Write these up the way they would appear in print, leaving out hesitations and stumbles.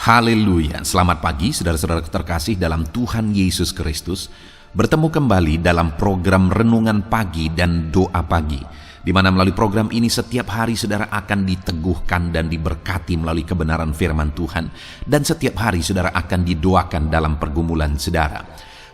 Haleluya, selamat pagi saudara-saudara terkasih dalam Tuhan Yesus Kristus. Bertemu kembali dalam program Renungan Pagi dan Doa Pagi, di mana melalui program ini setiap hari saudara akan diteguhkan dan diberkati melalui kebenaran firman Tuhan. Dan setiap hari saudara akan didoakan dalam pergumulan saudara.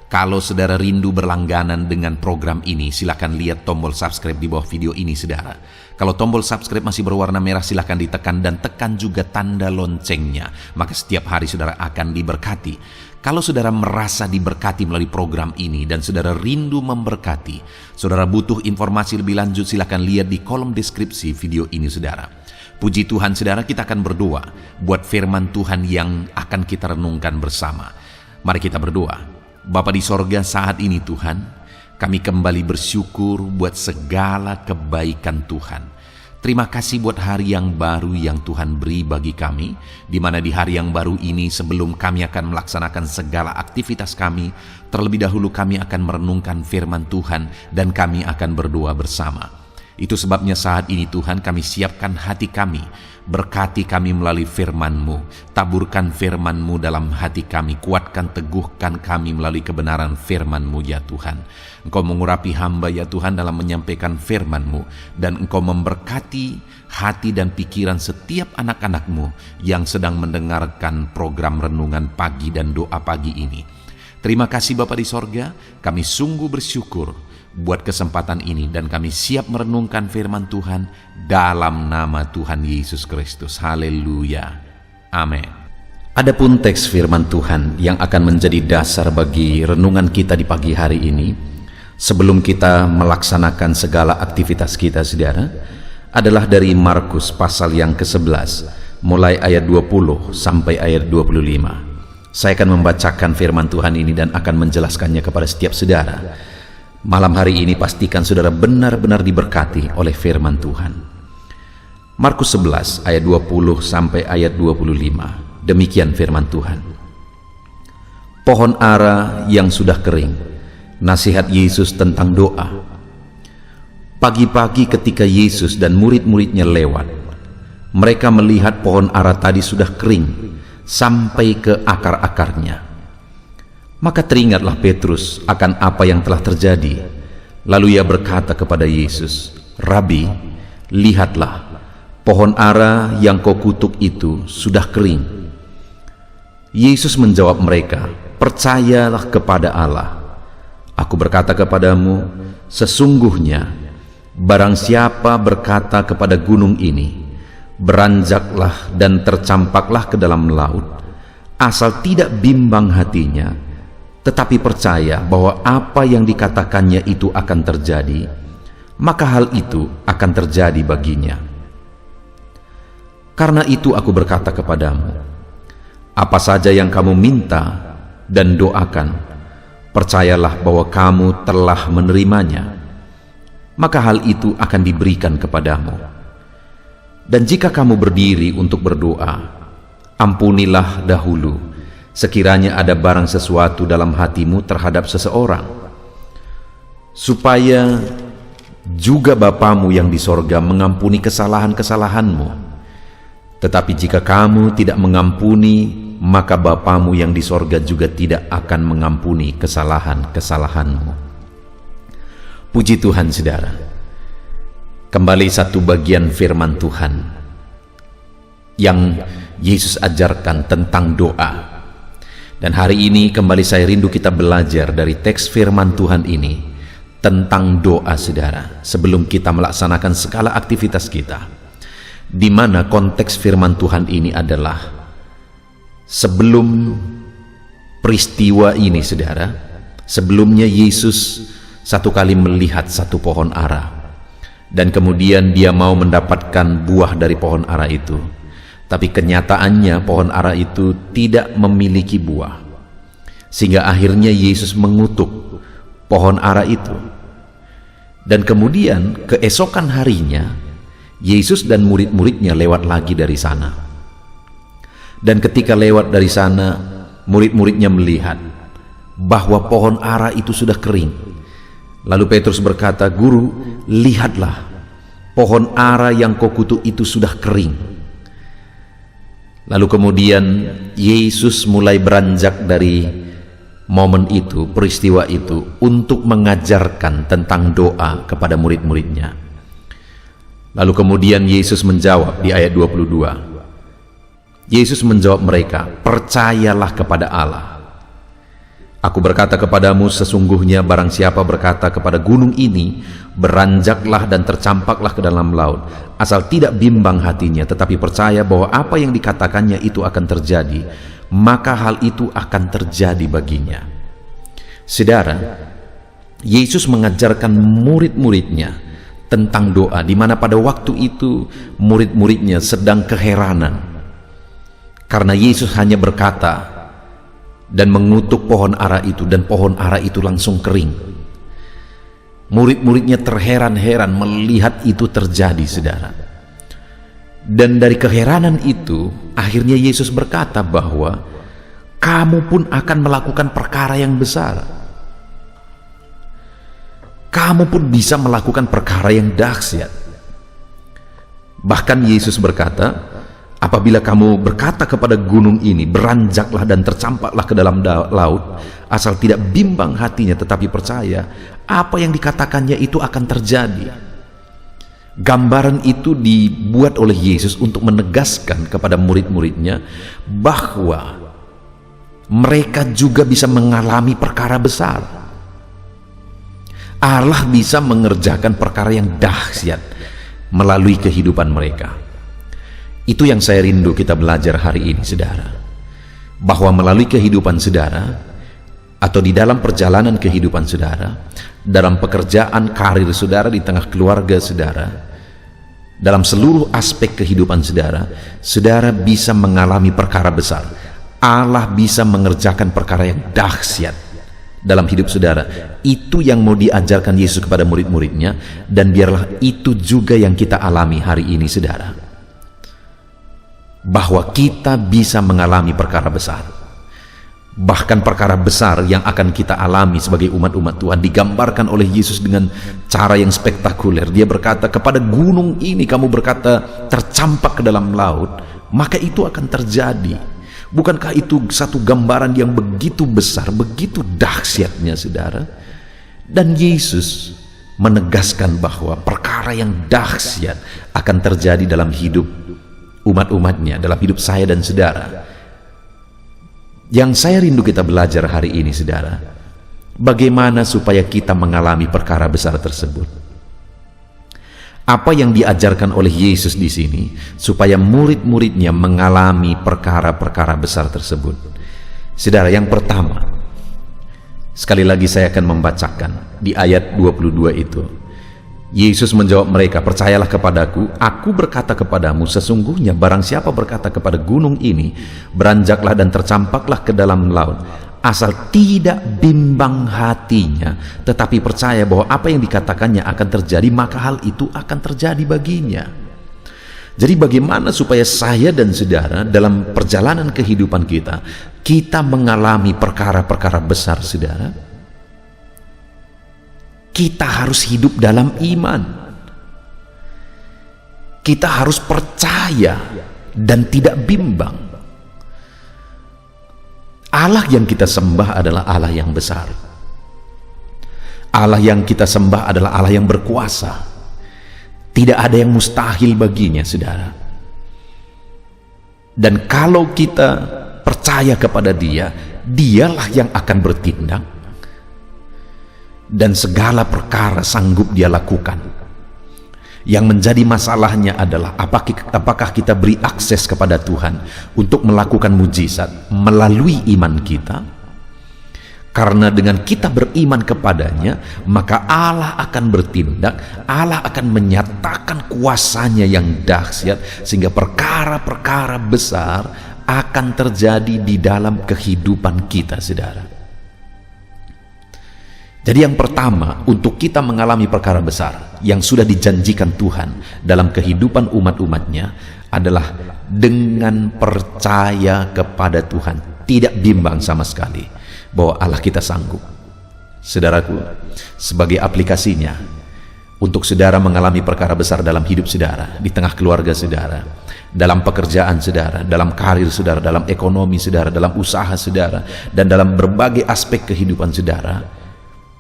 Kalau saudara rindu berlangganan dengan program ini, silakan lihat tombol subscribe di bawah video ini saudara. Kalau tombol subscribe masih berwarna merah, silakan ditekan dan tekan juga tanda loncengnya. Maka setiap hari saudara akan diberkati. Kalau saudara merasa diberkati melalui program ini dan saudara rindu memberkati, saudara butuh informasi lebih lanjut, silakan lihat di kolom deskripsi video ini saudara. Puji Tuhan saudara, kita akan berdoa buat firman Tuhan yang akan kita renungkan bersama. Mari kita berdoa. Bapa di sorga, saat ini Tuhan, kami kembali bersyukur buat segala kebaikan Tuhan. Terima kasih buat hari yang baru yang Tuhan beri bagi kami, di mana di hari yang baru ini sebelum kami akan melaksanakan segala aktivitas kami, terlebih dahulu kami akan merenungkan firman Tuhan dan kami akan berdoa bersama. Itu sebabnya saat ini Tuhan kami siapkan hati kami, berkati kami melalui firman-Mu, taburkan firman-Mu dalam hati kami, kuatkan teguhkan kami melalui kebenaran firman-Mu ya Tuhan. Engkau mengurapi hamba ya Tuhan dalam menyampaikan firman-Mu, dan Engkau memberkati hati dan pikiran setiap anak-anak-Mu yang sedang mendengarkan program Renungan Pagi dan Doa Pagi ini. Terima kasih Bapa di sorga, kami sungguh bersyukur buat kesempatan ini dan kami siap merenungkan firman Tuhan dalam nama Tuhan Yesus Kristus. Haleluya. Amin. Adapun teks firman Tuhan yang akan menjadi dasar bagi renungan kita di pagi hari ini, sebelum kita melaksanakan segala aktivitas kita saudara, adalah dari Markus pasal yang ke-11, mulai ayat 20 sampai ayat 25. Saya akan membacakan firman Tuhan ini dan akan menjelaskannya kepada setiap saudara. Malam hari ini pastikan saudara benar-benar diberkati oleh firman Tuhan. Markus 11 ayat 20 sampai ayat 25. Demikian firman Tuhan. Pohon ara yang sudah kering. Nasihat Yesus tentang doa. Pagi-pagi ketika Yesus dan murid-muridnya lewat, mereka melihat pohon ara tadi sudah kering sampai ke akar-akarnya. Maka teringatlah Petrus akan apa yang telah terjadi. Lalu ia berkata kepada Yesus, "Rabi, lihatlah, pohon ara yang kau kutuk itu sudah kering." Yesus menjawab mereka, "Percayalah kepada Allah. Aku berkata kepadamu, sesungguhnya barang siapa berkata kepada gunung ini, beranjaklah dan tercampaklah ke dalam laut, asal tidak bimbang hatinya, tetapi percaya bahwa apa yang dikatakannya itu akan terjadi, maka hal itu akan terjadi baginya. Karena itu aku berkata kepadamu, apa saja yang kamu minta dan doakan, percayalah bahwa kamu telah menerimanya, maka hal itu akan diberikan kepadamu. Dan jika kamu berdiri untuk berdoa, ampunilah dahulu sekiranya ada barang sesuatu dalam hatimu terhadap seseorang, supaya juga Bapamu yang di sorga mengampuni kesalahan-kesalahanmu. Tetapi jika kamu tidak mengampuni, maka Bapamu yang di sorga juga tidak akan mengampuni kesalahan-kesalahanmu." Puji Tuhan saudara. Kembali satu bagian firman Tuhan yang Yesus ajarkan tentang doa. Dan hari ini kembali saya rindu kita belajar dari teks firman Tuhan ini tentang doa saudara, sebelum kita melaksanakan segala aktivitas kita, di mana konteks firman Tuhan ini adalah sebelum peristiwa ini saudara. Sebelumnya Yesus satu kali melihat satu pohon ara, dan kemudian dia mau mendapatkan buah dari pohon ara itu. Tapi kenyataannya pohon ara itu tidak memiliki buah, sehingga akhirnya Yesus mengutuk pohon ara itu. Dan kemudian keesokan harinya Yesus dan murid-muridnya lewat lagi dari sana. Dan ketika lewat dari sana, murid-muridnya melihat bahwa pohon ara itu sudah kering. Lalu Petrus berkata, "Guru, lihatlah, pohon ara yang kau kutuk itu sudah kering." Lalu kemudian Yesus mulai beranjak dari momen itu, peristiwa itu, untuk mengajarkan tentang doa kepada murid-muridnya. Lalu kemudian Yesus menjawab di ayat 22. Yesus menjawab mereka, "Percayalah kepada Allah. Aku berkata kepadamu, sesungguhnya barang siapa berkata kepada gunung ini, beranjaklah dan tercampaklah ke dalam laut, asal tidak bimbang hatinya, tetapi percaya bahwa apa yang dikatakannya itu akan terjadi, maka hal itu akan terjadi baginya." Saudara, Yesus mengajarkan murid-muridnya tentang doa, di mana pada waktu itu murid-muridnya sedang keheranan karena Yesus hanya berkata dan mengutuk pohon ara itu, dan pohon ara itu langsung kering. Murid-muridnya terheran-heran melihat itu terjadi, saudara. Dan dari keheranan itu akhirnya Yesus berkata bahwa kamu pun akan melakukan perkara yang besar. Kamu pun bisa melakukan perkara yang dahsyat. Bahkan Yesus berkata, apabila kamu berkata kepada gunung ini, beranjaklah dan tercampaklah ke dalam laut, asal tidak bimbang hatinya tetapi percaya, apa yang dikatakannya itu akan terjadi. Gambaran itu dibuat oleh Yesus untuk menegaskan kepada murid-muridnya bahwa mereka juga bisa mengalami perkara besar. Allah bisa mengerjakan perkara yang dahsyat melalui kehidupan mereka. Itu yang saya rindu kita belajar hari ini, saudara. Bahwa melalui kehidupan saudara, atau di dalam perjalanan kehidupan saudara, dalam pekerjaan, karir saudara, di tengah keluarga saudara, dalam seluruh aspek kehidupan saudara, saudara bisa mengalami perkara besar. Allah bisa mengerjakan perkara yang dahsyat dalam hidup saudara. Itu yang mau diajarkan Yesus kepada murid-muridnya, dan biarlah itu juga yang kita alami hari ini, saudara. Bahwa kita bisa mengalami perkara besar. Bahkan perkara besar yang akan kita alami sebagai umat-umat Tuhan digambarkan oleh Yesus dengan cara yang spektakuler. Dia berkata, kepada gunung ini kamu berkata tercampak ke dalam laut, maka itu akan terjadi. Bukankah itu satu gambaran yang begitu besar, begitu dahsyatnya, saudara? Dan Yesus menegaskan bahwa perkara yang dahsyat akan terjadi dalam hidup umat-umatnya, dalam hidup saya dan saudara. Yang saya rindu kita belajar hari ini, saudara, bagaimana supaya kita mengalami perkara besar tersebut. Apa yang diajarkan oleh Yesus di sini supaya murid-muridnya mengalami perkara-perkara besar tersebut. Saudara, yang pertama, sekali lagi saya akan membacakan di ayat 22 itu. Yesus menjawab mereka, "Percayalah kepadaku, aku berkata kepadamu, sesungguhnya barang siapa berkata kepada gunung ini, beranjaklah dan tercampaklah ke dalam laut, asal tidak bimbang hatinya, tetapi percaya bahwa apa yang dikatakannya akan terjadi, maka hal itu akan terjadi baginya." Jadi bagaimana supaya saya dan saudara dalam perjalanan kehidupan kita mengalami perkara-perkara besar, saudara? Kita harus hidup dalam iman. Kita harus percaya dan tidak bimbang. Allah yang kita sembah adalah Allah yang besar. Allah yang kita sembah adalah Allah yang berkuasa. Tidak ada yang mustahil baginya, saudara. Dan kalau kita percaya kepada Dia, Dialah yang akan bertindak. Dan segala perkara sanggup Dia lakukan. Yang menjadi masalahnya adalah apakah kita beri akses kepada Tuhan untuk melakukan mujizat melalui iman kita. Karena dengan kita beriman kepadanya, maka Allah akan bertindak, Allah akan menyatakan kuasanya yang dahsyat, sehingga perkara-perkara besar akan terjadi di dalam kehidupan kita, saudara. Jadi yang pertama, untuk kita mengalami perkara besar yang sudah dijanjikan Tuhan dalam kehidupan umat-umatnya adalah dengan percaya kepada Tuhan. Tidak bimbang sama sekali bahwa Allah kita sanggup. Saudaraku, sebagai aplikasinya, untuk saudara mengalami perkara besar dalam hidup saudara, di tengah keluarga saudara, dalam pekerjaan saudara, dalam karir saudara, dalam ekonomi saudara, dalam usaha saudara, dan dalam berbagai aspek kehidupan saudara,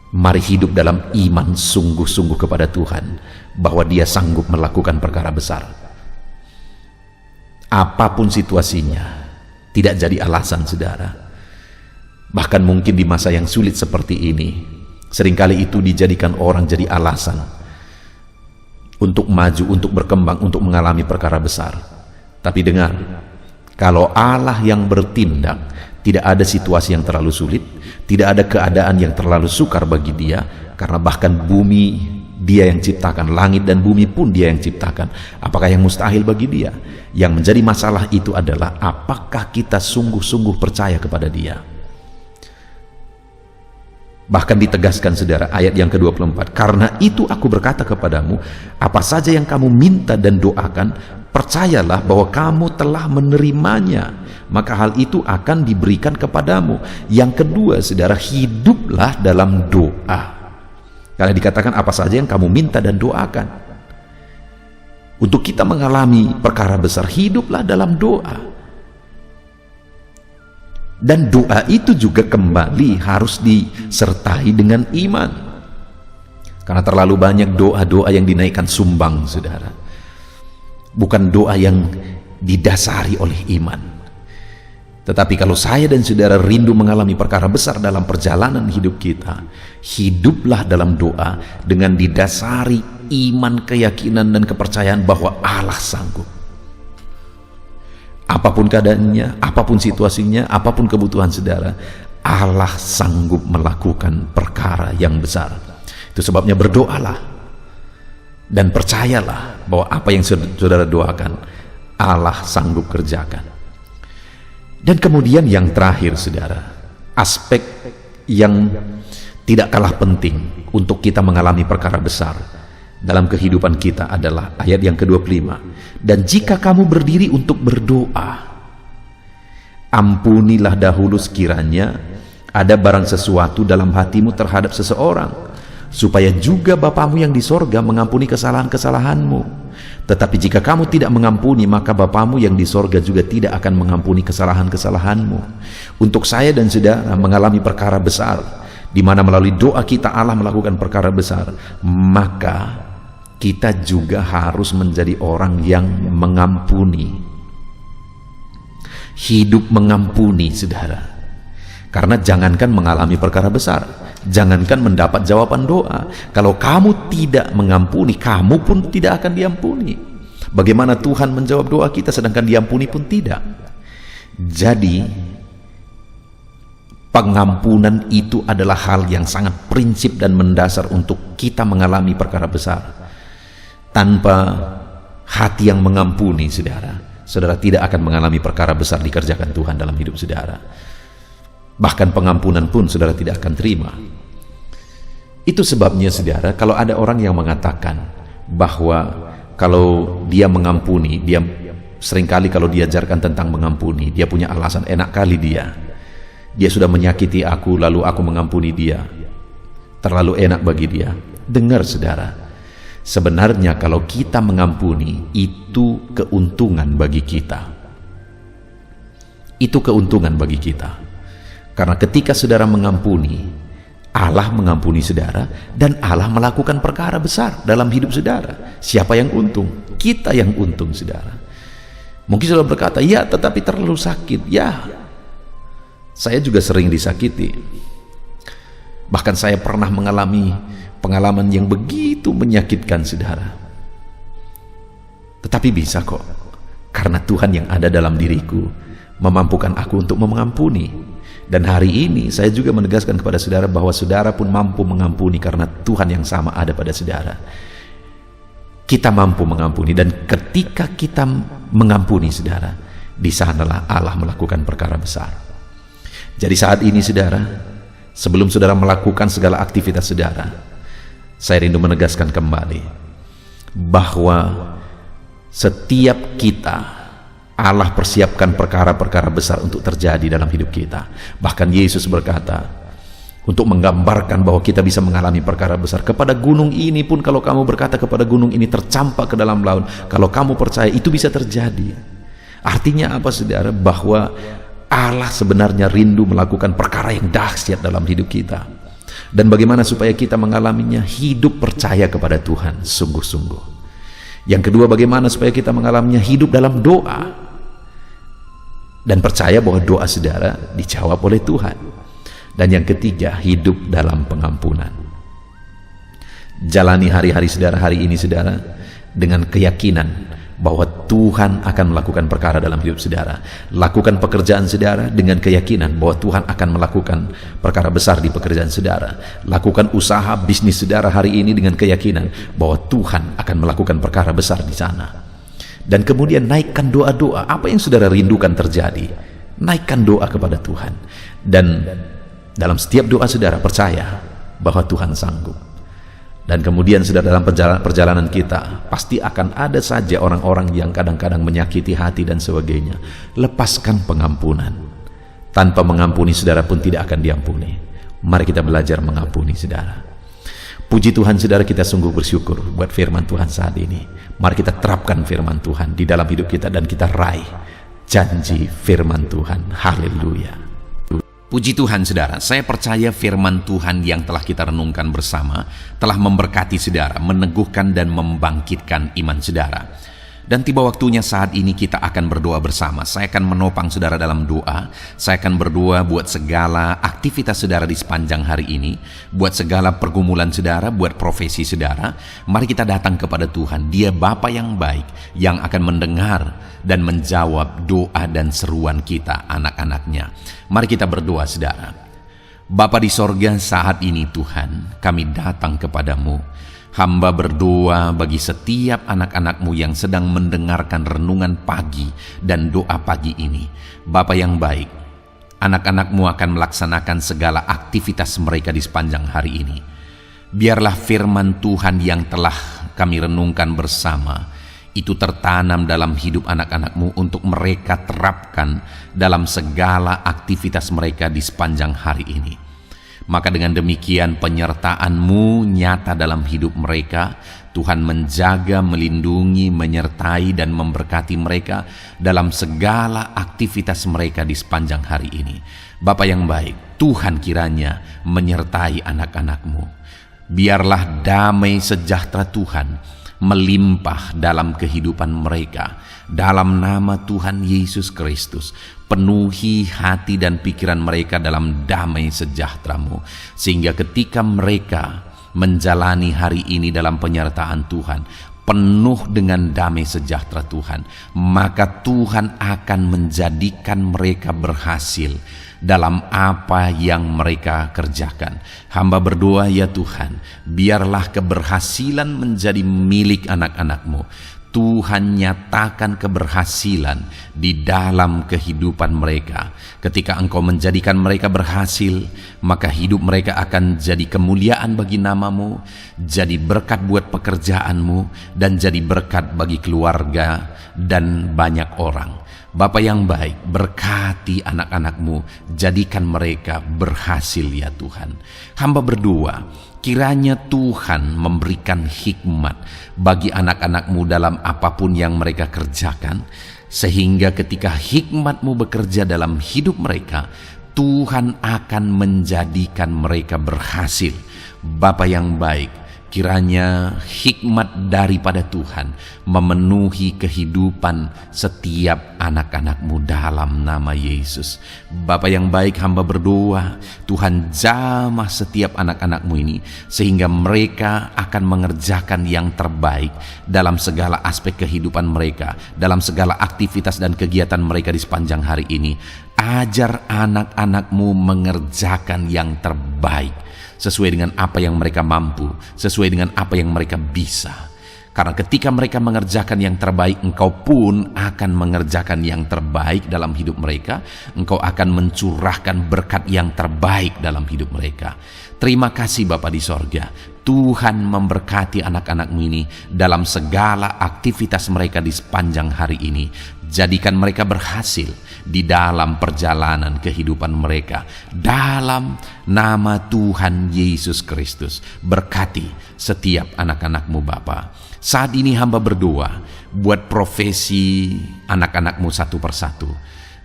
mari hidup dalam iman sungguh-sungguh kepada Tuhan, bahwa Dia sanggup melakukan perkara besar. Apapun situasinya, tidak jadi alasan saudara. Bahkan mungkin di masa yang sulit seperti ini, seringkali itu dijadikan orang jadi alasan untuk maju, untuk berkembang, untuk mengalami perkara besar. Tapi dengar, kalau Allah yang bertindak, tidak ada situasi yang terlalu sulit, tidak ada keadaan yang terlalu sukar bagi Dia, karena bahkan bumi Dia yang ciptakan, langit dan bumi pun Dia yang ciptakan. Apakah yang mustahil bagi Dia? Yang menjadi masalah itu adalah apakah kita sungguh-sungguh percaya kepada Dia. Bahkan ditegaskan saudara, ayat yang ke-24, karena itu aku berkata kepadamu, apa saja yang kamu minta dan doakan, percayalah bahwa kamu telah menerimanya, maka hal itu akan diberikan kepadamu. Yang kedua saudara, hiduplah dalam doa. Karena dikatakan apa saja yang kamu minta dan doakan. Untuk kita mengalami perkara besar, hiduplah dalam doa. Dan doa itu juga kembali harus disertai dengan iman. Karena terlalu banyak doa-doa yang dinaikkan sumbang saudara, bukan doa yang didasari oleh iman. Tetapi kalau saya dan saudara rindu mengalami perkara besar dalam perjalanan hidup kita, hiduplah dalam doa dengan didasari iman, keyakinan dan kepercayaan bahwa Allah sanggup. Apapun keadaannya, apapun situasinya, apapun kebutuhan saudara, Allah sanggup melakukan perkara yang besar. Itu sebabnya berdoalah dan percayalah bahwa apa yang saudara doakan, Allah sanggup kerjakan. Dan kemudian yang terakhir saudara, aspek yang tidak kalah penting untuk kita mengalami perkara besar dalam kehidupan kita adalah ayat yang ke-25. Dan jika kamu berdiri untuk berdoa, ampunilah dahulu sekiranya ada barang sesuatu dalam hatimu terhadap seseorang, supaya juga Bapamu yang di sorga mengampuni kesalahan-kesalahanmu. Tetapi jika kamu tidak mengampuni, maka Bapamu yang di sorga juga tidak akan mengampuni kesalahan-kesalahanmu. Untuk saya dan saudara mengalami perkara besar, di mana melalui doa kita Allah melakukan perkara besar, maka kita juga harus menjadi orang yang mengampuni. Hidup mengampuni saudara. Karena jangankan mengalami perkara besar, jangankan mendapat jawaban doa, kalau kamu tidak mengampuni, kamu pun tidak akan diampuni. Bagaimana Tuhan menjawab doa kita sedangkan diampuni pun tidak? Jadi pengampunan itu adalah hal yang sangat prinsip dan mendasar untuk kita mengalami perkara besar. Tanpa hati yang mengampuni saudara, saudara tidak akan mengalami perkara besar dikerjakan Tuhan dalam hidup saudara. Bahkan pengampunan pun saudara tidak akan terima. Itu sebabnya saudara, kalau ada orang yang mengatakan bahwa kalau dia mengampuni, dia seringkali kalau diajarkan tentang mengampuni, dia punya alasan, enak kali dia sudah menyakiti aku lalu aku mengampuni dia, terlalu enak bagi dia. Dengar saudara, sebenarnya kalau kita mengampuni, itu keuntungan bagi kita. Itu keuntungan bagi kita. Karena ketika saudara mengampuni, Allah mengampuni saudara, dan Allah melakukan perkara besar dalam hidup saudara. Siapa yang untung? Kita yang untung saudara. Mungkin saudara berkata, ya tetapi terlalu sakit. Ya, saya juga sering disakiti. Bahkan saya pernah mengalami pengalaman yang begitu menyakitkan saudara. Tetapi bisa kok, karena Tuhan yang ada dalam diriku memampukan aku untuk mengampuni. Dan hari ini saya juga menegaskan kepada saudara bahwa saudara pun mampu mengampuni karena Tuhan yang sama ada pada saudara. Kita mampu mengampuni, dan ketika kita mengampuni saudara, di sanalah Allah melakukan perkara besar. Jadi saat ini saudara, sebelum saudara melakukan segala aktivitas saudara, saya rindu menegaskan kembali bahwa setiap kita Allah persiapkan perkara-perkara besar untuk terjadi dalam hidup kita. Bahkan Yesus berkata, untuk menggambarkan bahwa kita bisa mengalami perkara besar. Kepada gunung ini pun, kalau kamu berkata kepada gunung ini tercampak ke dalam laut, kalau kamu percaya itu bisa terjadi. Artinya apa, saudara? Bahwa Allah sebenarnya rindu melakukan perkara yang dahsyat dalam hidup kita. Dan bagaimana supaya kita mengalaminya? Hidup percaya kepada Tuhan sungguh-sungguh. Yang kedua, bagaimana supaya kita mengalaminya? Hidup dalam doa dan percaya bahwa doa saudara dijawab oleh Tuhan. Dan yang ketiga, hidup dalam pengampunan. Jalani hari-hari saudara hari ini, saudara, dengan keyakinan bahwa Tuhan akan melakukan perkara dalam hidup saudara. Lakukan pekerjaan saudara dengan keyakinan bahwa Tuhan akan melakukan perkara besar di pekerjaan saudara. Lakukan usaha bisnis saudara hari ini dengan keyakinan bahwa Tuhan akan melakukan perkara besar di sana. Dan kemudian naikkan doa-doa. Apa yang saudara rindukan terjadi, naikkan doa kepada Tuhan. Dan dalam setiap doa saudara percaya bahwa Tuhan sanggup. Dan kemudian saudara, dalam perjalanan kita pasti akan ada saja orang-orang yang kadang-kadang menyakiti hati dan sebagainya. Lepaskan pengampunan. Tanpa mengampuni saudara pun tidak akan diampuni. Mari kita belajar mengampuni saudara. Puji Tuhan saudara, kita sungguh bersyukur buat firman Tuhan saat ini. Mari kita terapkan firman Tuhan di dalam hidup kita dan kita raih janji firman Tuhan. Haleluya. Puji Tuhan saudara, saya percaya firman Tuhan yang telah kita renungkan bersama telah memberkati saudara, meneguhkan dan membangkitkan iman saudara. Dan tiba waktunya saat ini kita akan berdoa bersama. Saya akan menopang saudara dalam doa. Saya akan berdoa buat segala aktivitas saudara di sepanjang hari ini, buat segala pergumulan saudara, buat profesi saudara. Mari kita datang kepada Tuhan. Dia Bapa yang baik, yang akan mendengar dan menjawab doa dan seruan kita, anak-anaknya. Mari kita berdoa saudara. Bapa di sorga, saat ini Tuhan, kami datang kepadamu. Hamba berdoa bagi setiap anak-anak-Mu yang sedang mendengarkan renungan pagi dan doa pagi ini. Bapa yang baik, anak-anak-Mu akan melaksanakan segala aktivitas mereka di sepanjang hari ini. Biarlah firman Tuhan yang telah kami renungkan bersama itu tertanam dalam hidup anak-anak-Mu untuk mereka terapkan dalam segala aktivitas mereka di sepanjang hari ini. Maka dengan demikian penyertaan-Mu nyata dalam hidup mereka. Tuhan menjaga, melindungi, menyertai dan memberkati mereka dalam segala aktivitas mereka di sepanjang hari ini. Bapa yang baik, Tuhan kiranya menyertai anak-anak-Mu. Biarlah damai sejahtera Tuhan melimpah dalam kehidupan mereka. Dalam nama Tuhan Yesus Kristus, penuhi hati dan pikiran mereka dalam damai sejahtera-Mu, sehingga ketika mereka menjalani hari ini dalam penyertaan Tuhan, penuh dengan damai sejahtera Tuhan, maka Tuhan akan menjadikan mereka berhasil dalam apa yang mereka kerjakan. Hamba berdoa ya Tuhan, biarlah keberhasilan menjadi milik anak-anak-Mu. Tuhan nyatakan keberhasilan di dalam kehidupan mereka. Ketika Engkau menjadikan mereka berhasil, maka hidup mereka akan jadi kemuliaan bagi nama-Mu, jadi berkat buat pekerjaan-Mu, dan jadi berkat bagi keluarga dan banyak orang. Bapa yang baik, berkati anak-anak-Mu, jadikan mereka berhasil ya Tuhan. Hamba berdoa, kiranya Tuhan memberikan hikmat bagi anak-anak-Mu dalam apapun yang mereka kerjakan, sehingga ketika hikmat-Mu bekerja dalam hidup mereka, Tuhan akan menjadikan mereka berhasil. Bapa yang baik, kiranya hikmat daripada Tuhan memenuhi kehidupan setiap anak-anak-Mu dalam nama Yesus. Bapa yang baik, hamba berdoa Tuhan jamah setiap anak-anak-Mu ini, sehingga mereka akan mengerjakan yang terbaik dalam segala aspek kehidupan mereka, dalam segala aktivitas dan kegiatan mereka di sepanjang hari ini. Ajar anak-anak-Mu mengerjakan yang terbaik sesuai dengan apa yang mereka mampu, sesuai dengan apa yang mereka bisa. Karena ketika mereka mengerjakan yang terbaik, Engkau pun akan mengerjakan yang terbaik dalam hidup mereka. Engkau akan mencurahkan berkat yang terbaik dalam hidup mereka. Terima kasih Bapa di sorga. Tuhan memberkati anak-anak-Mu ini dalam segala aktivitas mereka di sepanjang hari ini. Jadikan mereka berhasil di dalam perjalanan kehidupan mereka. Dalam nama Tuhan Yesus Kristus, berkati setiap anak-anak-Mu Bapa. Saat ini hamba berdoa buat profesi anak-anak-Mu satu persatu.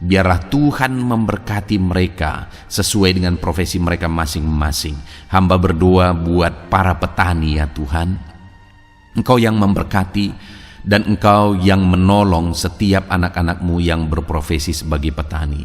Biarlah Tuhan memberkati mereka sesuai dengan profesi mereka masing-masing. Hamba berdoa buat para petani ya Tuhan. Engkau yang memberkati dan Engkau yang menolong setiap anak-anak-Mu yang berprofesi sebagai petani.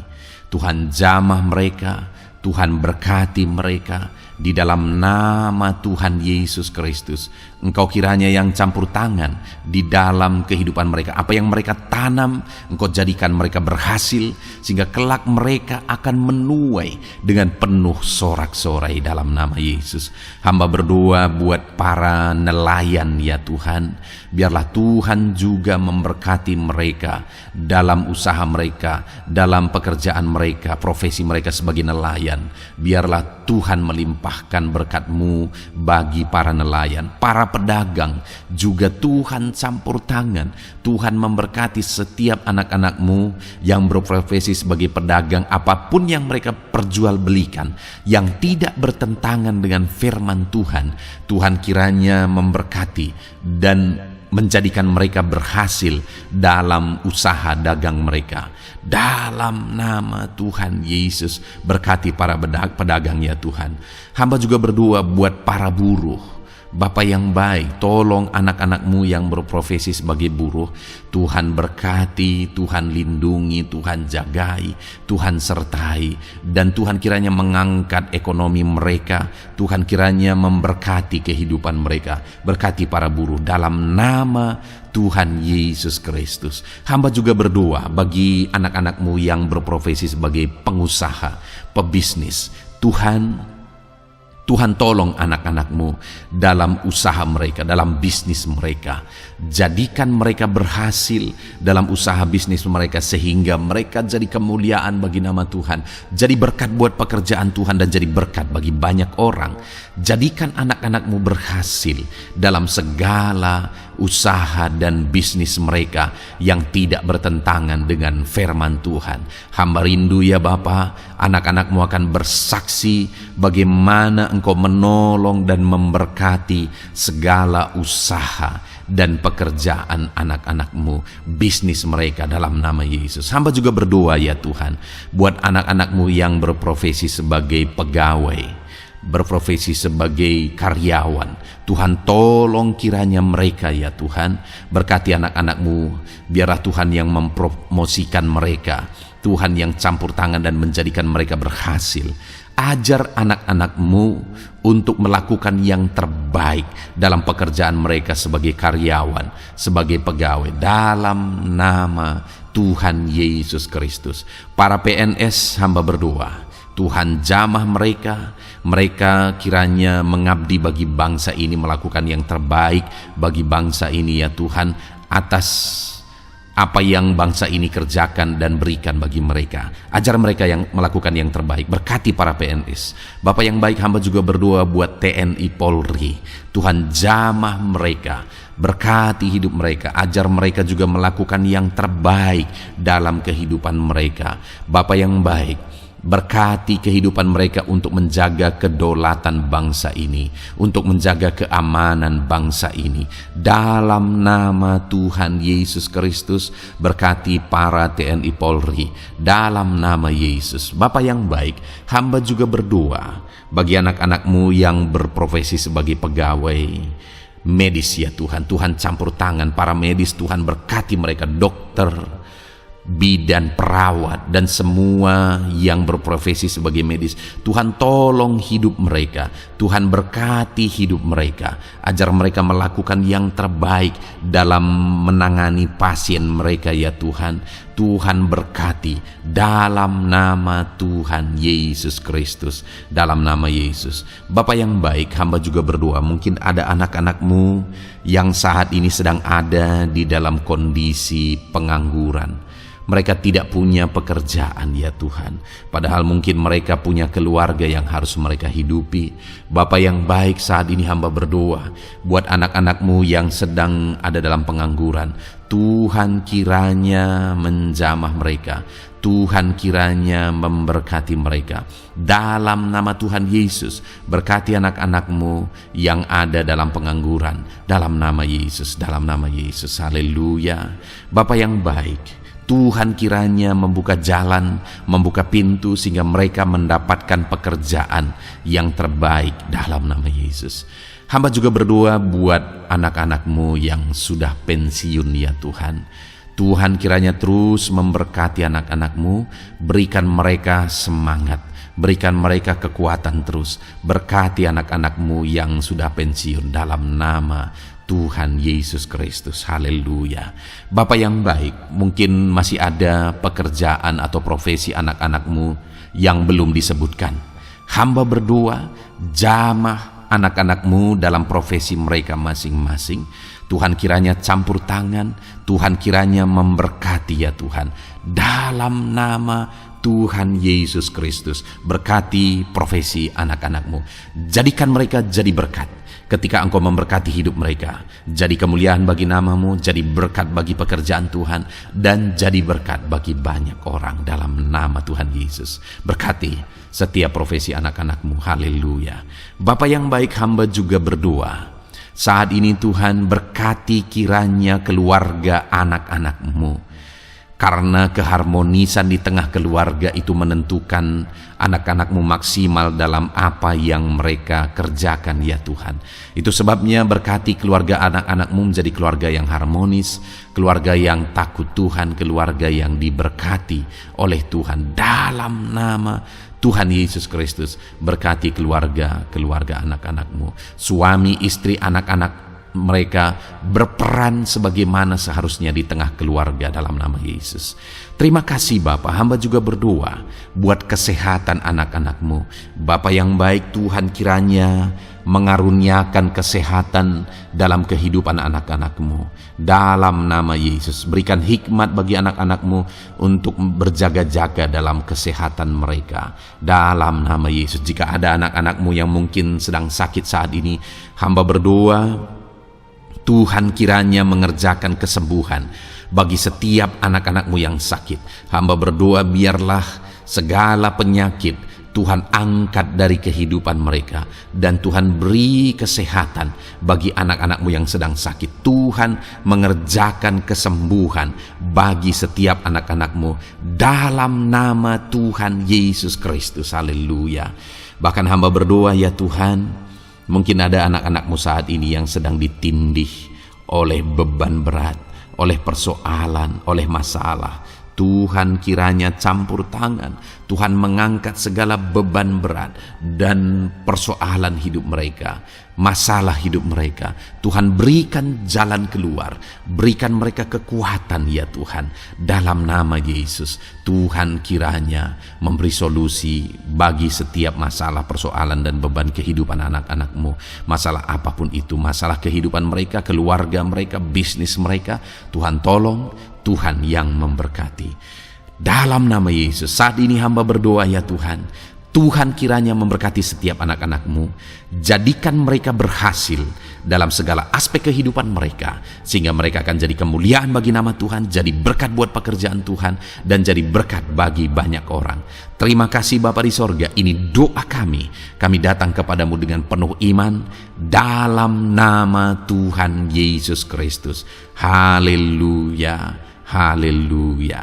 Tuhan jamah mereka, Tuhan berkati mereka di dalam nama Tuhan Yesus Kristus. Engkau kiranya yang campur tangan di dalam kehidupan mereka. Apa yang mereka tanam, Engkau jadikan mereka berhasil, sehingga kelak mereka akan menuai dengan penuh sorak-sorai dalam nama Yesus. Hamba berdoa buat para nelayan ya Tuhan. Biarlah Tuhan juga memberkati mereka dalam usaha mereka, dalam pekerjaan mereka, profesi mereka sebagai nelayan. Biarlah Tuhan melimpahkan berkat-Mu bagi para nelayan, para pedagang juga Tuhan campur tangan. Tuhan memberkati setiap anak-anak-Mu yang berprofesi sebagai pedagang, apapun yang mereka perjualbelikan yang tidak bertentangan dengan firman Tuhan. Tuhan kiranya memberkati dan menjadikan mereka berhasil dalam usaha dagang mereka. Dalam nama Tuhan Yesus, berkati para pedagang ya Tuhan. Hamba juga berdoa buat para buruh. Bapa yang baik, tolong anak-anak-Mu yang berprofesi sebagai buruh. Tuhan berkati, Tuhan lindungi, Tuhan jagai, Tuhan sertai. Dan Tuhan kiranya mengangkat ekonomi mereka. Tuhan kiranya memberkati kehidupan mereka. Berkati para buruh dalam nama Tuhan Yesus Kristus. Hamba juga berdoa bagi anak-anak-Mu yang berprofesi sebagai pengusaha, pebisnis. Tuhan tolong anak-anak-Mu dalam usaha mereka, dalam bisnis mereka. Jadikan mereka berhasil dalam usaha bisnis mereka, sehingga mereka jadi kemuliaan bagi nama Tuhan. Jadi berkat buat pekerjaan Tuhan dan jadi berkat bagi banyak orang. Jadikan anak-anak-Mu berhasil dalam segala usaha dan bisnis mereka yang tidak bertentangan dengan firman Tuhan. Hamba rindu ya Bapa, anak-anak-Mu akan bersaksi bagaimana Engkau menolong dan memberkati segala usaha dan pekerjaan anak-anak-Mu, bisnis mereka dalam nama Yesus. Hamba juga berdoa ya Tuhan buat anak-anak-Mu yang berprofesi sebagai pegawai, berprofesi sebagai karyawan. Tuhan tolong kiranya mereka ya Tuhan, berkati anak-anak-Mu. Biarlah Tuhan yang mempromosikan mereka, Tuhan yang campur tangan dan menjadikan mereka berhasil. Ajar anak-anak-Mu untuk melakukan yang terbaik dalam pekerjaan mereka sebagai karyawan, sebagai pegawai, dalam nama Tuhan Yesus Kristus. Para PNS hamba berdoa, Tuhan jamah mereka, mereka kiranya mengabdi bagi bangsa ini, melakukan yang terbaik bagi bangsa ini ya Tuhan, atas apa yang bangsa ini kerjakan dan berikan bagi mereka. Ajar mereka yang melakukan yang terbaik. Berkati para PNS. Bapak yang baik, hamba juga berdoa buat TNI Polri. Tuhan jamah mereka, berkati hidup mereka. Ajar mereka juga melakukan yang terbaik dalam kehidupan mereka. Bapak yang baik, berkati kehidupan mereka untuk menjaga kedaulatan bangsa ini, untuk menjaga keamanan bangsa ini. Dalam nama Tuhan Yesus Kristus, berkati para TNI Polri dalam nama Yesus. Bapa yang baik, hamba juga berdoa bagi anak-anak-Mu yang berprofesi sebagai pegawai medis ya Tuhan. Tuhan campur tangan para medis, Tuhan berkati mereka, dokter, bidan, perawat, dan semua yang berprofesi sebagai medis. Tuhan tolong hidup mereka, Tuhan berkati hidup mereka. Ajar mereka melakukan yang terbaik dalam menangani pasien mereka ya Tuhan. Tuhan berkati dalam nama Tuhan Yesus Kristus, dalam nama Yesus. Bapa yang baik, hamba juga berdoa, mungkin ada anak-anak-Mu yang saat ini sedang ada di dalam kondisi pengangguran. Mereka tidak punya pekerjaan ya Tuhan, padahal mungkin mereka punya keluarga yang harus mereka hidupi. Bapa yang baik, saat ini hamba berdoa buat anak-anak-Mu yang sedang ada dalam pengangguran. Tuhan kiranya menjamah mereka, Tuhan kiranya memberkati mereka. Dalam nama Tuhan Yesus, berkati anak-anak-Mu yang ada dalam pengangguran. Dalam nama Yesus, dalam nama Yesus. Haleluya. Bapa yang baik, Tuhan kiranya membuka jalan, membuka pintu sehingga mereka mendapatkan pekerjaan yang terbaik dalam nama Yesus. Hamba juga berdoa buat anak-anak-Mu yang sudah pensiun ya Tuhan. Tuhan kiranya terus memberkati anak-anak-Mu, berikan mereka semangat, berikan mereka kekuatan terus. Berkati anak-anak-Mu yang sudah pensiun dalam nama Tuhan Yesus Kristus. Haleluya. Bapa yang baik, mungkin masih ada pekerjaan atau profesi anak-anak-Mu yang belum disebutkan. Hamba berdoa, jamah anak-anak-Mu dalam profesi mereka masing-masing. Tuhan kiranya campur tangan, Tuhan kiranya memberkati ya Tuhan. Dalam nama Tuhan Yesus Kristus, berkati profesi anak-anak-Mu. Jadikan mereka jadi berkat ketika Engkau memberkati hidup mereka. Jadi kemuliaan bagi nama-Mu, jadi berkat bagi pekerjaan Tuhan, dan jadi berkat bagi banyak orang dalam nama Tuhan Yesus. Berkati setiap profesi anak-anak-Mu. Haleluya. Bapa yang baik, hamba juga berdoa saat ini Tuhan, berkati kiranya keluarga anak-anak-Mu. Karena keharmonisan di tengah keluarga itu menentukan anak-anak-Mu maksimal dalam apa yang mereka kerjakan ya Tuhan. Itu sebabnya berkati keluarga anak-anak-Mu menjadi keluarga yang harmonis, keluarga yang takut Tuhan, keluarga yang diberkati oleh Tuhan. Dalam nama Tuhan Yesus Kristus, berkati keluarga anak-anak-Mu. Suami, istri, anak-anak mereka berperan sebagaimana seharusnya di tengah keluarga dalam nama Yesus. Terima kasih Bapa, hamba juga berdoa buat kesehatan anak-anak-Mu. Bapa yang baik, Tuhan kiranya mengaruniakan kesehatan dalam kehidupan anak-anak-Mu. Dalam nama Yesus, berikan hikmat bagi anak-anak-Mu untuk berjaga-jaga dalam kesehatan mereka. Dalam nama Yesus, jika ada anak-anak-Mu yang mungkin sedang sakit saat ini, hamba berdoa Tuhan kiranya mengerjakan kesembuhan bagi setiap anak-anak-Mu yang sakit. Hamba berdoa biarlah segala penyakit Tuhan angkat dari kehidupan mereka, dan Tuhan beri kesehatan bagi anak-anak-Mu yang sedang sakit. Tuhan mengerjakan kesembuhan bagi setiap anak-anak-Mu dalam nama Tuhan Yesus Kristus. Haleluya. Bahkan hamba berdoa ya Tuhan, mungkin ada anak-anak-Mu saat ini yang sedang ditindih oleh beban berat, oleh persoalan, oleh masalah. Tuhan kiranya campur tangan, Tuhan mengangkat segala beban berat dan persoalan hidup mereka, masalah hidup mereka. Tuhan berikan jalan keluar, berikan mereka kekuatan ya Tuhan. Dalam nama Yesus, Tuhan kiranya memberi solusi bagi setiap masalah, persoalan dan beban kehidupan anak-anak-Mu. Masalah apapun itu, masalah kehidupan mereka, keluarga mereka, bisnis mereka, Tuhan tolong, Tuhan yang memberkati. Dalam nama Yesus, saat ini hamba berdoa ya Tuhan, Tuhan kiranya memberkati setiap anak-anak-Mu, jadikan mereka berhasil dalam segala aspek kehidupan mereka, sehingga mereka akan jadi kemuliaan bagi nama Tuhan, jadi berkat buat pekerjaan Tuhan, dan jadi berkat bagi banyak orang. Terima kasih Bapa di sorga, ini doa kami datang kepadamu dengan penuh iman, dalam nama Tuhan Yesus Kristus. Haleluya. Haleluya.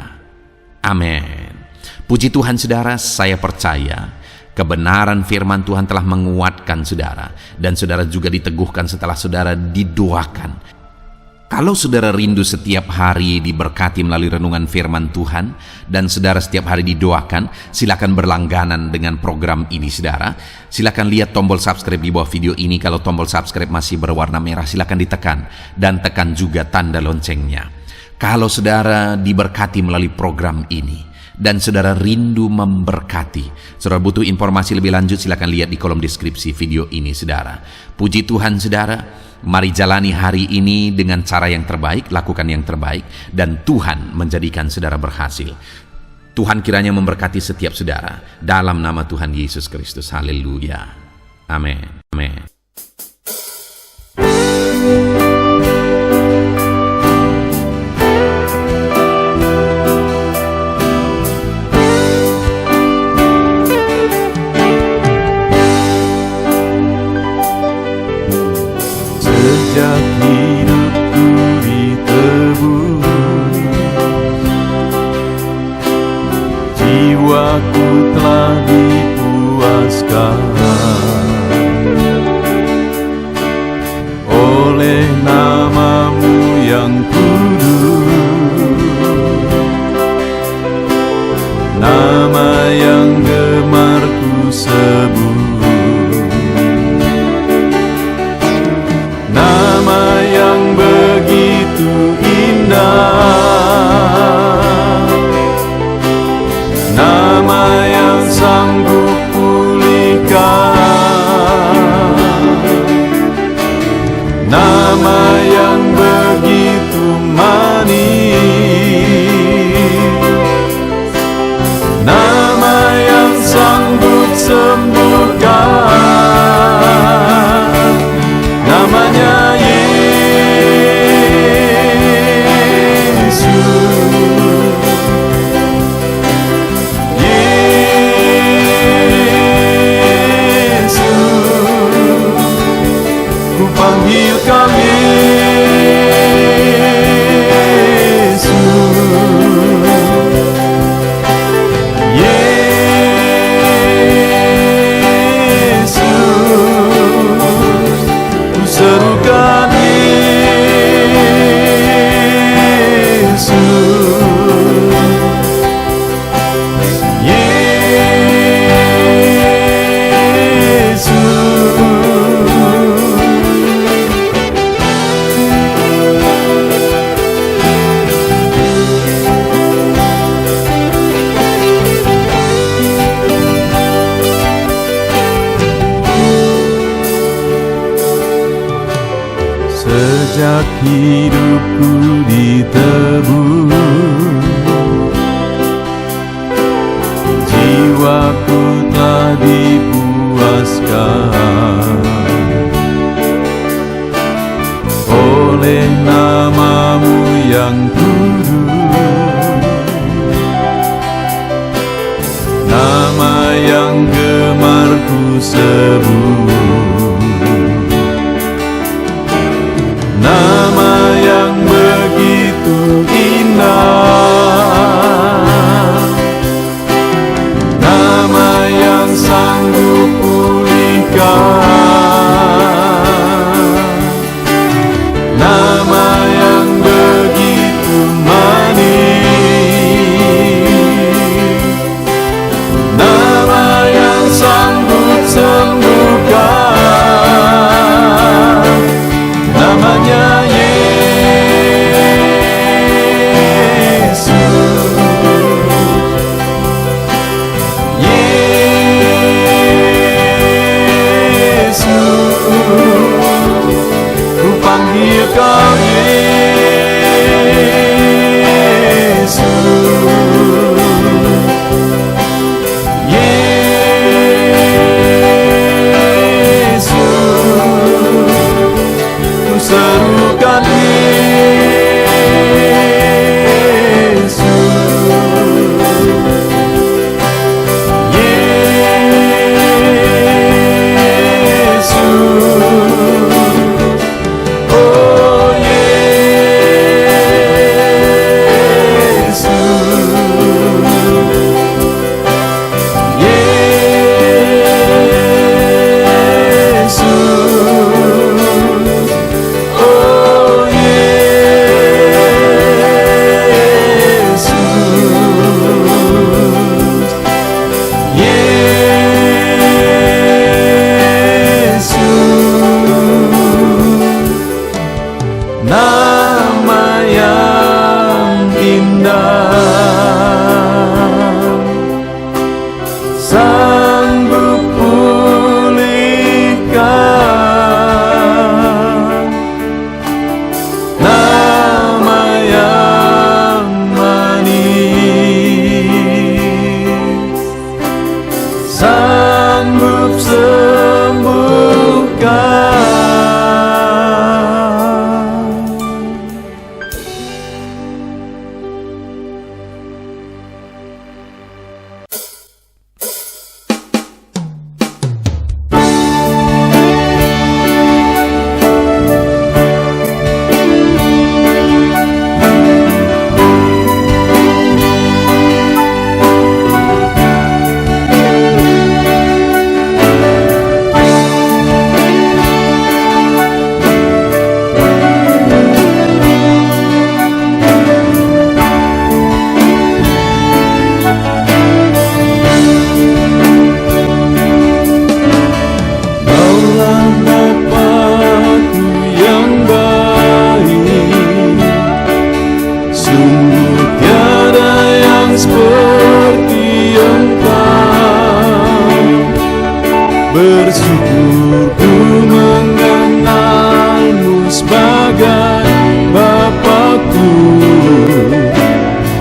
Amin. Puji Tuhan saudara, saya percaya kebenaran firman Tuhan telah menguatkan saudara, dan saudara juga diteguhkan setelah saudara didoakan. Kalau saudara rindu setiap hari diberkati melalui renungan firman Tuhan, dan saudara setiap hari didoakan, silakan berlangganan dengan program ini saudara. Silakan lihat tombol subscribe di bawah video ini. Kalau tombol subscribe masih berwarna merah, silakan ditekan, dan tekan juga tanda loncengnya. Kalau saudara diberkati melalui program ini, dan saudara rindu memberkati, saudara butuh informasi lebih lanjut, silakan lihat di kolom deskripsi video ini saudara. Puji Tuhan saudara, Mari jalani hari ini dengan cara yang terbaik, lakukan yang terbaik, dan Tuhan menjadikan saudara berhasil. Tuhan kiranya memberkati setiap saudara dalam nama Tuhan Yesus Kristus. Haleluya. Amin. Amin. Sejak hidupku ditebus, jiwaku telah dipuaskan oleh nama-Mu yang kudus, nama yang gemar ku sebut. Nama yang begitu indah, nama yang sanggup pulihkan, nama yang begitu manis, nama yang sanggup sembuhkan. Namanya Yesus, Yesus, ku panggil Kau Yesus, serukan Yesus, Yesus. Sejak hidupku ditebus, jiwaku telah dipuaskan oleh nama-Mu yang kudus, nama yang gemar ku sebut. Nama yang begitu indah, nama yang sanggup pulihkan, nama yang begitu manis, nama yang sanggup sembuhkan. Bersyukurku mengenalmu sebagai Bapakku.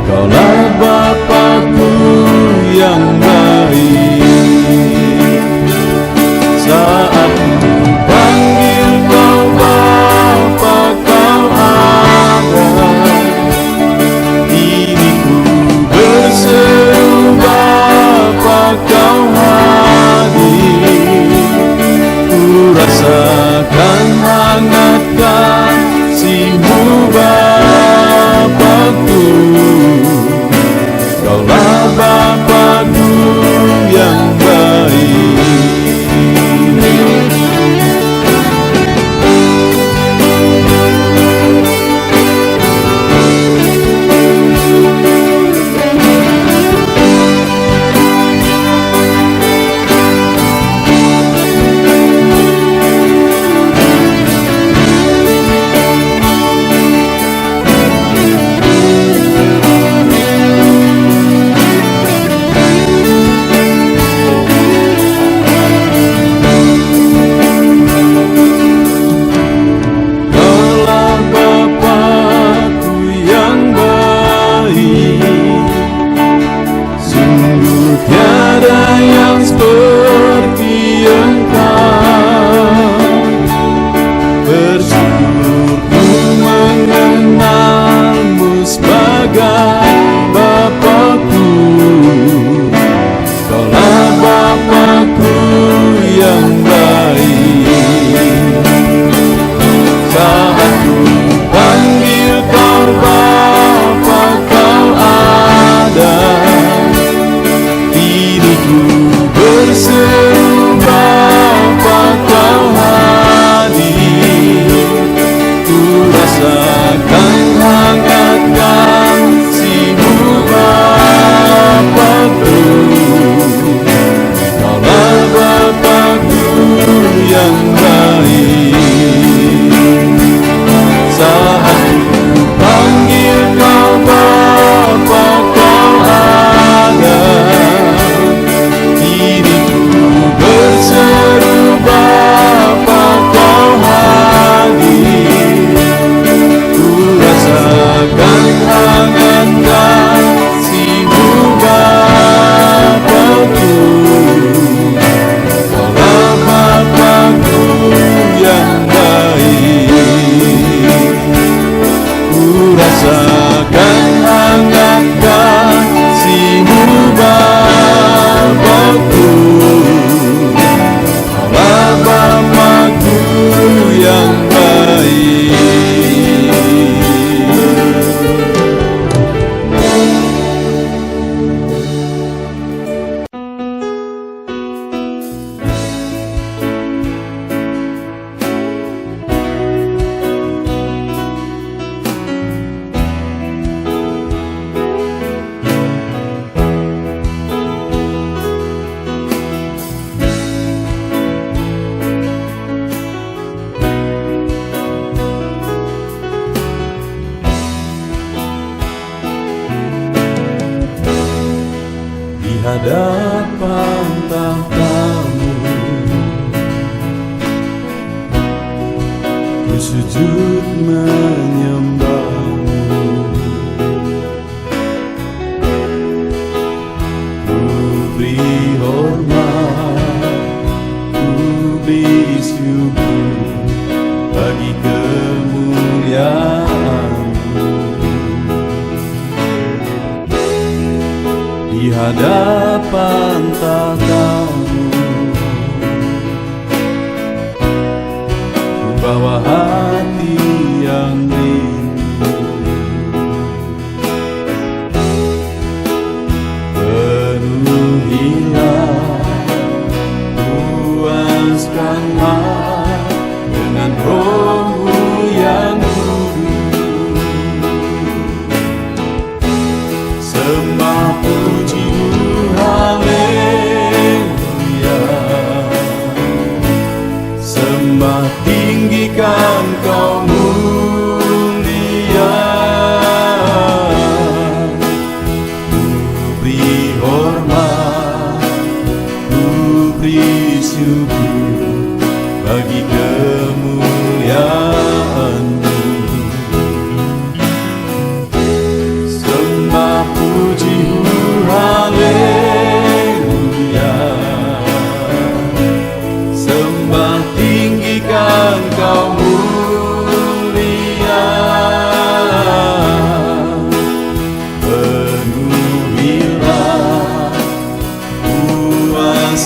Kaulah Bapakku yang baik. Saat ku panggil kau Bapa, kau ada. Ini ku berseru Bapa, kau hadir. Ku rasakan hangat kasih-Mu Bapakku. Kaulah Bapakku yang baik. Hadapan tahta-Mu, ku sujud menyembah-Mu. Ku beri hormat, ku beri syukur bagi kemuliaan-Mu. Di hadapan tahta-Mu, ku bawa hati yang rindu. Penuhilah, puaskanlah dengan Roh-Mu yang kudus. Sembah puji-Mu, haleluya.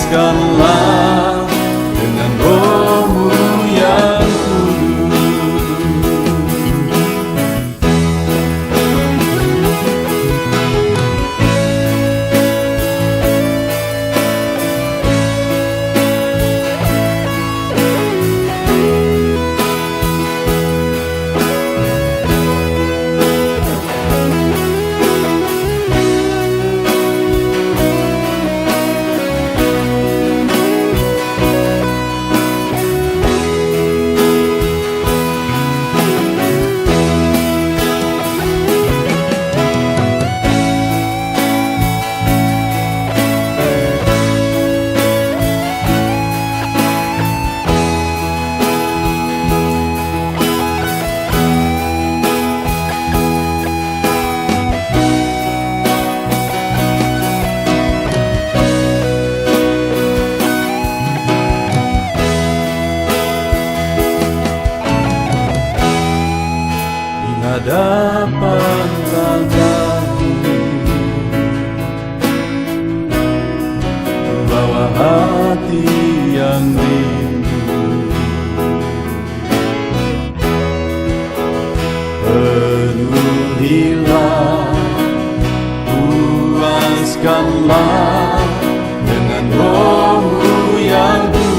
puaskanlah dengan Roh-Mu yang kudus. Hadapan Bapa-Mu, bawa hati yang rindu, penuhilah, puaskanlah dengan Roh-Mu yang kudus.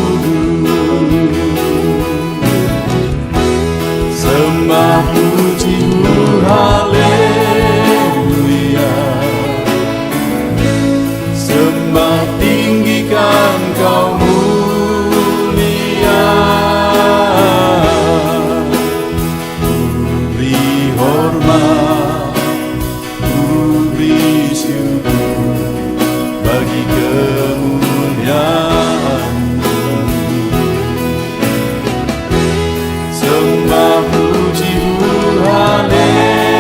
Sembah puji-Mu, haleluya. Sembah tinggikan Kau mulia. Ku beri hormat, ku beri syukur bagi kemuliaan-Mu. Sembah puji-Mu, haleluya.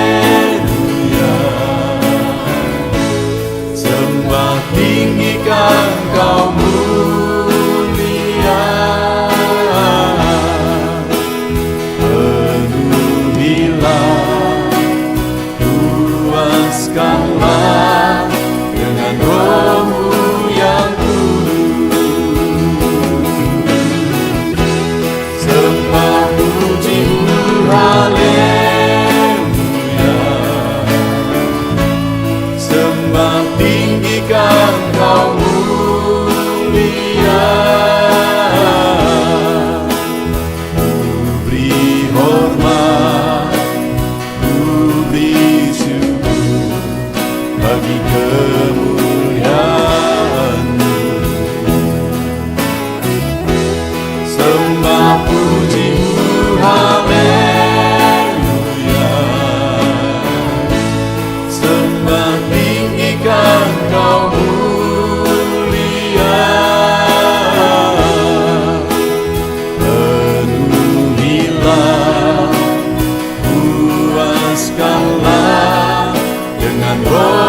Sembah tinggikan Kau mulia. Penuhilah, puaskanlah dengan Roh-Mu yang kudus. Sembah puji-Mu, haleluya. Sembah tinggikan Kau mulia. Ku beri hormat, ku beri syukur bagi kemuliaan-Mu. Sembah puji-Mu, haleluya. Sembah tinggikan Kau mulia. Penuhilah, puaskanlah dengan Roh